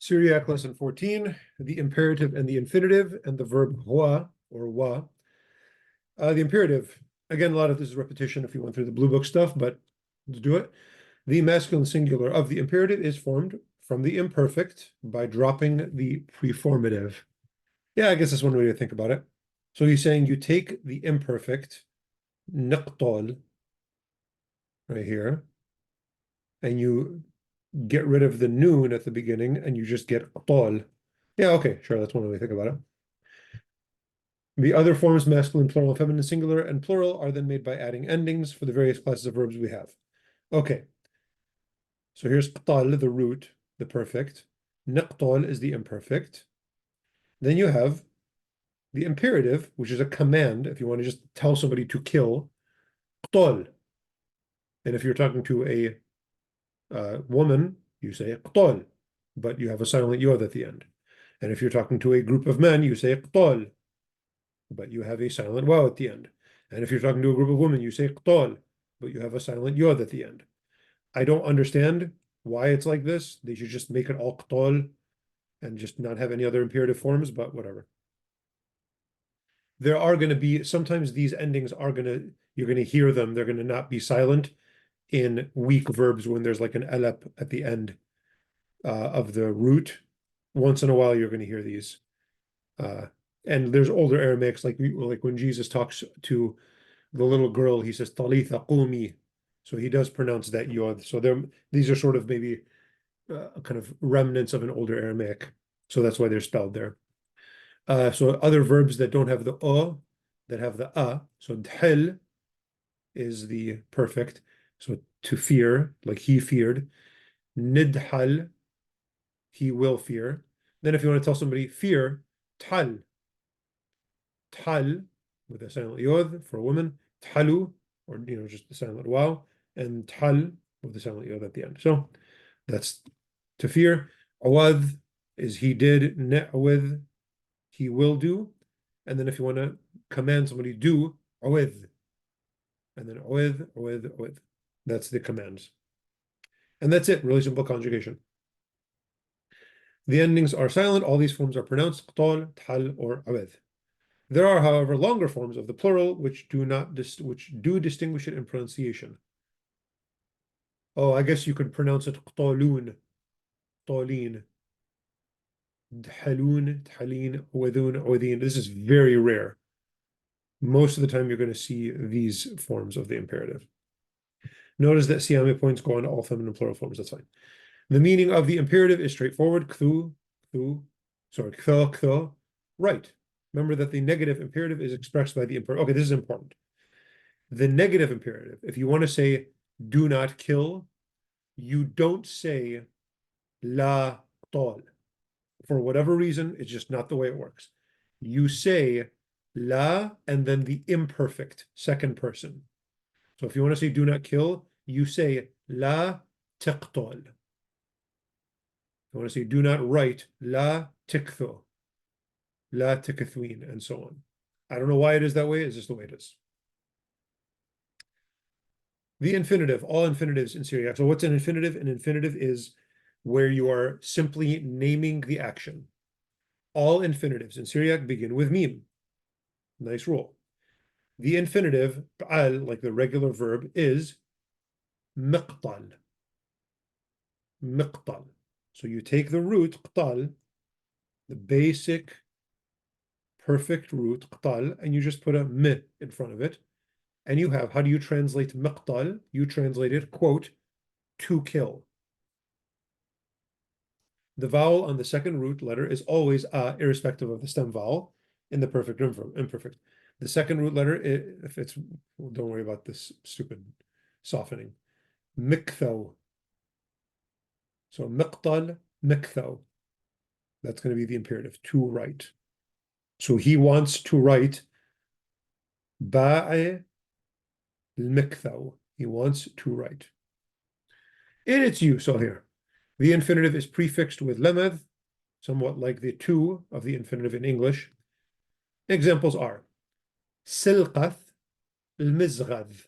Syriac lesson 14, the imperative and the infinitive, and the verb hua or wa. The imperative, again, a lot of this is repetition if you went through the blue book stuff, but let's do it. The masculine singular of the imperative is formed from the imperfect by dropping the preformative. Yeah, I guess that's one way to think about it. So he's saying you take the imperfect, naqtal, right here, and you get rid of the noon at the beginning, and you just get qtal. Yeah, okay, sure, that's one way to think about it. The other forms, masculine, plural, feminine, singular, and plural, are then made by adding endings for the various classes of verbs we have. Okay, so here's qtal, the root, the perfect. Naqtal is the imperfect. Then you have the imperative, which is a command, if you want to just tell somebody to kill, qtal. And if you're talking to a woman, you say qtal, but you have a silent yod at the end. And if you're talking to a group of men, you say qtal, but you have a silent waw at the end. And if you're talking to a group of women, you say qtal, but you have a silent yod at the end. I don't understand why it's like this. They should just make it all qtal and just not have any other imperative forms, but whatever. There are going to be, sometimes these endings are going to, you're going to hear them. They're going to not be silent in weak verbs when there's like an elep at the end of the root. Once in a while, you're going to hear these. And there's older Aramaics, like when Jesus talks to the little girl, he says, Talitha qumi. So he does pronounce that yod. So these are sort of maybe kind of remnants of an older Aramaic. So that's why they're spelled there. So other verbs that don't have the o, that have the a. So dhil is the perfect. So to fear, like he feared. Nidhal, he will fear. Then if you want to tell somebody fear, tal. Tal with a silent yod for a woman. Talu, or just the silent waw, and tal with the silent yod at the end. So that's to fear. Awad is he did. Ne'awid, he will do. And then if you want to command somebody do, awid. And then awid, awid, awid. That's the commands. And that's it, really simple conjugation. The endings are silent. All these forms are pronounced qtal, tal, or awid. There are, however, longer forms of the plural which do distinguish it in pronunciation. Oh, I guess you could pronounce it qtalun, qtalin, dhalun, dhalin, wadun, wadin. This is very rare. Most of the time, you're going to see these forms of the imperative. Notice that Siame points go on to all feminine plural forms. That's fine. The meaning of the imperative is straightforward. Ktho, ktho, right. Remember that the negative imperative is expressed by the imperative. Okay, this is important. The negative imperative, if you want to say do not kill, you don't say la qtal. For whatever reason, it's just not the way it works. You say la and then the imperfect second person. So if you want to say do not kill, you say la taqtal. If you want to say do not write, la tiktho, la tikathween, and so on. I don't know why it is that way. It's just the way it is. The infinitive, all infinitives in Syriac. So what's an infinitive? An infinitive is where you are simply naming the action. All infinitives in Syriac begin with mim. Nice rule. The infinitive, al, like the regular verb, is miqtal. Miqtal. So you take the root, qtal, the basic perfect root, qtal, and you just put a mi in front of it. And you have, how do you translate miqtal? You translate it, quote, to kill. The vowel on the second root letter is always a, irrespective of the stem vowel in the perfect or imperfect. The second root letter, if it's, well, don't worry about this stupid softening. Miktho. So miqtal, miktho. That's going to be the imperative, to write. So he wants to write ba'i al-miktho. He wants to write. In its use, so here, the infinitive is prefixed with lemeth, somewhat like the to of the infinitive in English. Examples are silqath al-mizghad.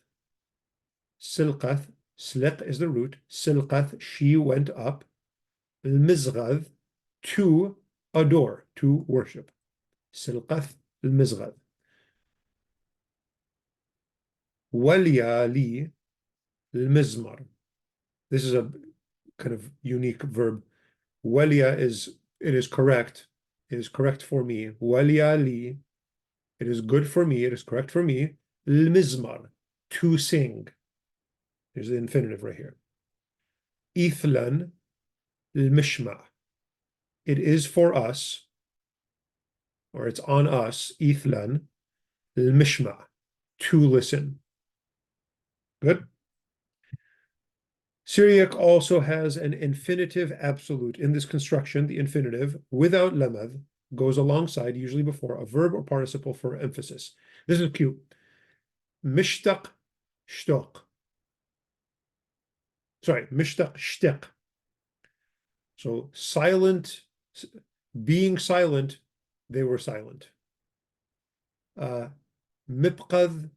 Silqath, sliq is the root. Silqath, she went up. Al-mizghad, to adore, to worship. سلقث المزغذ. وليا لي المزمر. This is a kind of unique verb. Walia it is correct. It is correct for me. Walia li. It is good for me. It is correct for me. Mizmar, to sing. There's the infinitive right here. Ithlan mishma. It is for us, or it's on us. Ithlan mishma, to listen. Good. Syriac also has an infinitive absolute. In this construction, the infinitive, without lemad, goes alongside, usually before, a verb or participle for emphasis. This is cute. Mishtaq shtoq. Sorry, mishtaq shtiq. So silent, being silent, they were silent. Mipqad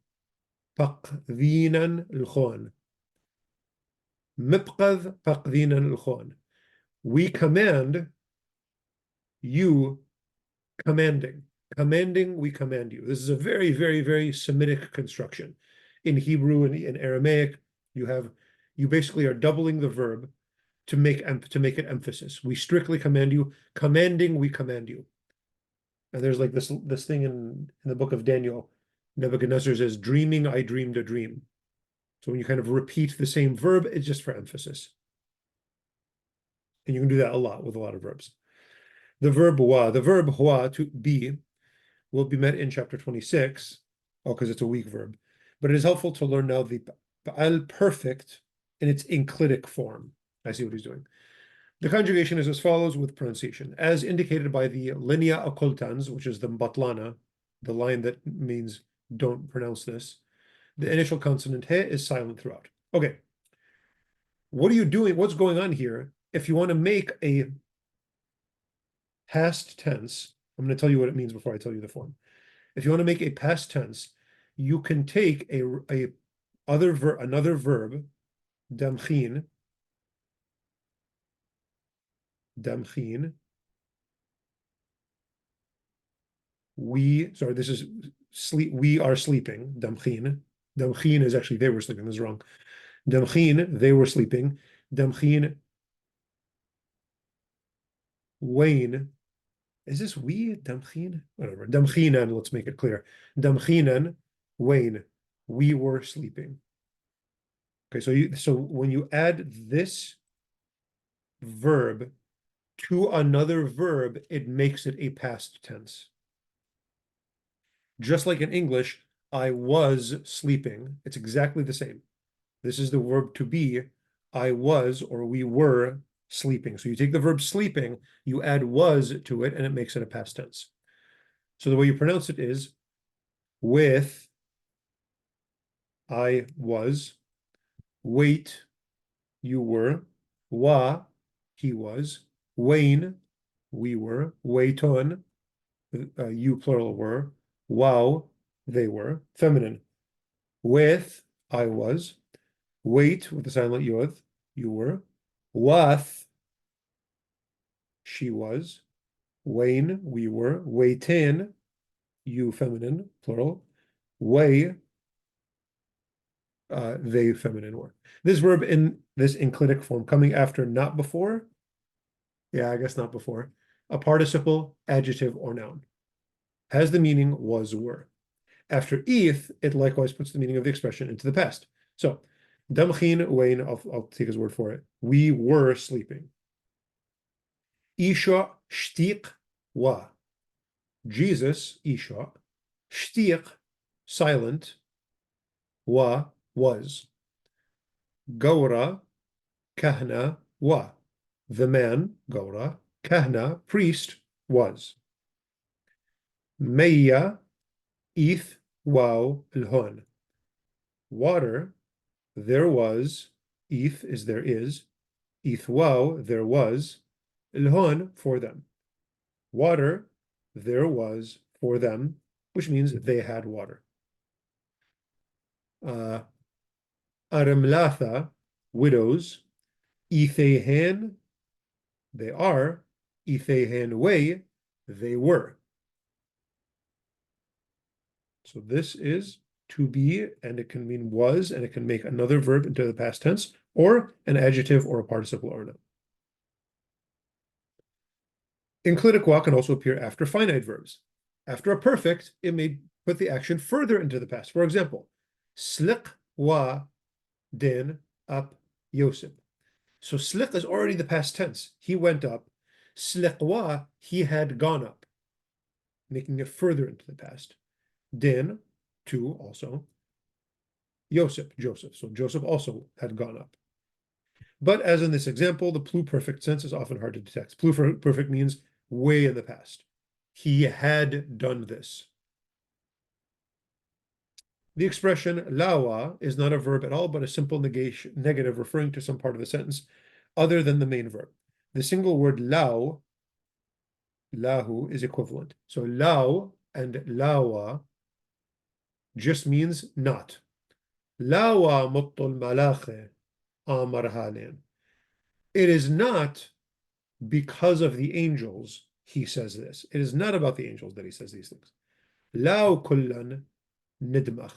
paqdinan al-khon. Mipqad paqdinan al-khon. We command, you commanding. Commanding, we command you. This is a very, very, very Semitic construction. In Hebrew and in Aramaic, you basically are doubling the verb to make it emphasis. We strictly command you. Commanding, we command you. And there's like this thing in the book of Daniel. Nebuchadnezzar says, "Dreaming, I dreamed a dream." So when you kind of repeat the same verb, it's just for emphasis. And you can do that a lot with a lot of verbs. The verb hua, to be, will be met in chapter 26, because it's a weak verb. But it is helpful to learn now the pa'al perfect in its enclitic form. I see what he's doing. The conjugation is as follows with pronunciation. As indicated by the linea occultans, which is the batlana, the line that means don't pronounce this, the initial consonant he is silent throughout. Okay. What are you doing? What's going on here? If you want to make a past tense, I'm going to tell you what it means before I tell you the form. If you want to make a past tense, you can take another verb, damchin, this is sleep, we are sleeping, damchin. Damchin is actually they were sleeping, this is wrong. Damchin, they were sleeping. Damchin, Wayne. Is this we? Damchin? Whatever. Damchinan, let's make it clear. Damchinan, Wayne, we were sleeping. Okay, so when you add this verb to another verb, it makes it a past tense. Just like in English, I was sleeping. It's exactly the same. This is the verb to be. I was, or we were sleeping. So you take the verb sleeping, you add was to it, and it makes it a past tense. So the way you pronounce it is with I was, wait, you were, wa, he was, Wayne, we were, waiton, you plural were, wow, they were, feminine. With, I was, wait with the silent yod, you were, wath, she was, Wayne, we were, waitin, you feminine, plural, way, they feminine were. This verb in this enclitic form coming after not before, I guess not before, a participle, adjective, or noun, has the meaning was, were. After eth, it likewise puts the meaning of the expression into the past. So, damchin, Wayne, I'll take his word for it. We were sleeping. Isha shtiq wa. Jesus, Isha, shtiq, silent, wa, was. Gaura, kahna, wa. The man, Gaura, kahna, priest, was. Meya, eth, wow, ilhon. Water, there was, eth is there is, eth wow, there was, ilhon, for them. Water, there was for them, which means they had water. Aramlatha, widows, Ethehen, they are, Ithehen way, they were. So this is to be, and it can mean was, and it can make another verb into the past tense, or an adjective or a participle or noun. Include qua can also appear after finite verbs. After a perfect, it may put the action further into the past. For example, sliq wa din up Yosef. So sliq is already the past tense. He went up. Sliq wa, he had gone up, making it further into the past. Din, to also. Joseph. So Joseph also had gone up. But as in this example, the pluperfect sense is often hard to detect. Pluperfect means way in the past. He had done this. The expression lawa is not a verb at all, but a simple negative referring to some part of the sentence other than the main verb. The single word lahu is equivalent. So lau and lawa just means not. Lawa muttul malache amar halin. It is not because of the angels he says this. It is not about the angels that he says these things. Lau kullan nidmach.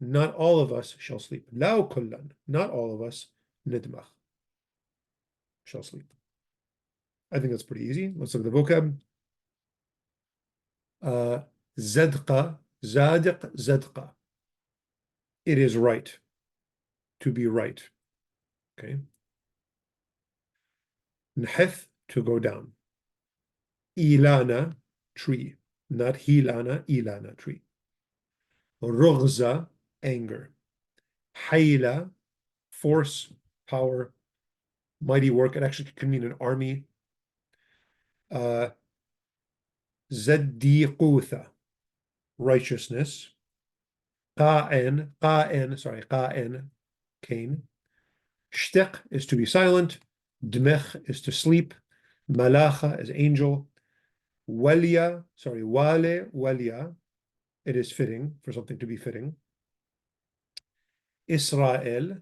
Not all of us shall sleep. Lau kullan. Not all of us nidmach. Shall sleep. I think that's pretty easy. Let's look at the vocab. Zadqa, zadiq, zadqa. It is right. To be right. Okay. Nhith, to go down. Ilana, tree. Not hilana, ilana, tree. Rughza, anger. Hayla, force, power, mighty work. It actually can mean an army. Zaddiqutha, righteousness. Qa'en, Cain. Shtiq is to be silent. Dmech is to sleep. Malacha is angel. Wale, it is fitting, for something to be fitting. Israel,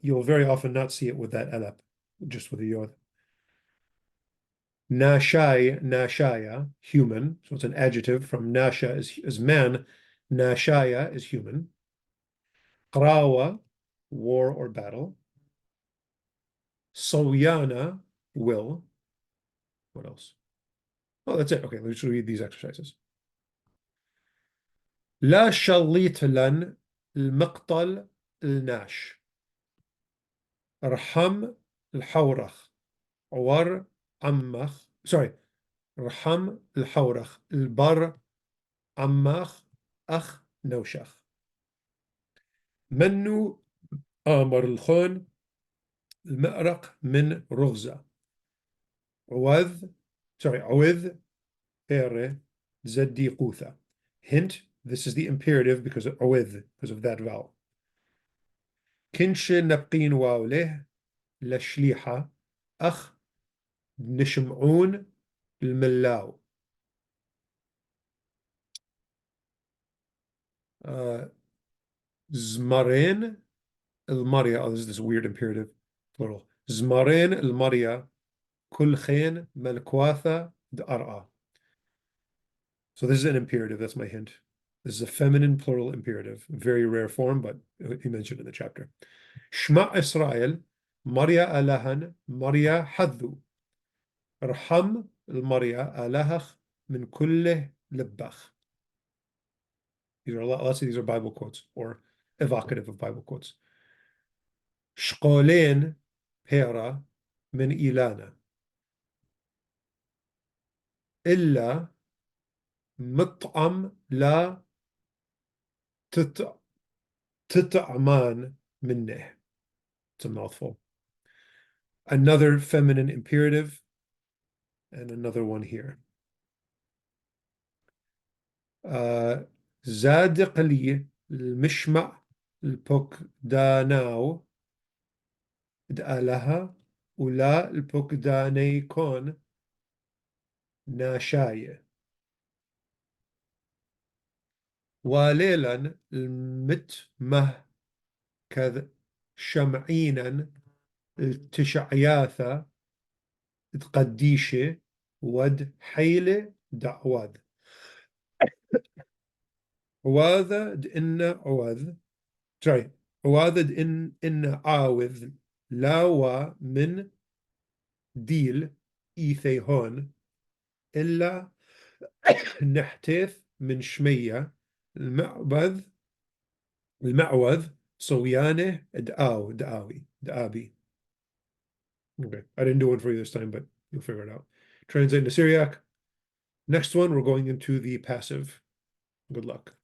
you'll very often not see it with that alap, just with the yod. Nashaya, human. So it's an adjective from nasha is man. Nashaya is human. Qrawa, war or battle. Soyana, will. What else? Oh, that's it. Okay, let's read these exercises. لا شليت لن المقتل الناش. ارحم الحورخ عور عمخ رحم الحورخ البر عمخ أخ نوشخ. منو آمر الخون المأرق من رغزة. عوذ هيري زدي قوثة. Hint, this is the imperative because of عوذ, because of that vowel. كنش نبقين واوله لشليحة أخ نشمعون الملاو. زمرين المريا. Oh, this is this weird imperative, plural. زمرين المريا كل خين ملكواثة دأرأ. So this is an imperative. That's my hint. This is a feminine plural imperative. Very rare form, but he mentioned in the chapter. Shma Israel, Maria alahan, Maria haddu. Arham al-Maria alahach min kulle libbach. Lots of these are Bible quotes or evocative of Bible quotes. Shqolen pera min ilana. Illa مطعم لا تطعمان منه. It's a mouthful. Another feminine imperative and another one here. زادق لي المشمع البوك داناو دالها ولا البوك دانيكون ناشايه. وليلا المتمه كذ شمعينا التشعياثة تقديشة ود حيلة دعواد عواذة إن عواذ sorry عواذ إن عاوذ لا من ديل إيثي هون إلا نحتث من شمية المعوذ صويانه دآبي. Okay, I didn't do one for you this time, but you'll figure it out. Translate into Syriac. Next one, we're going into the passive. Good luck.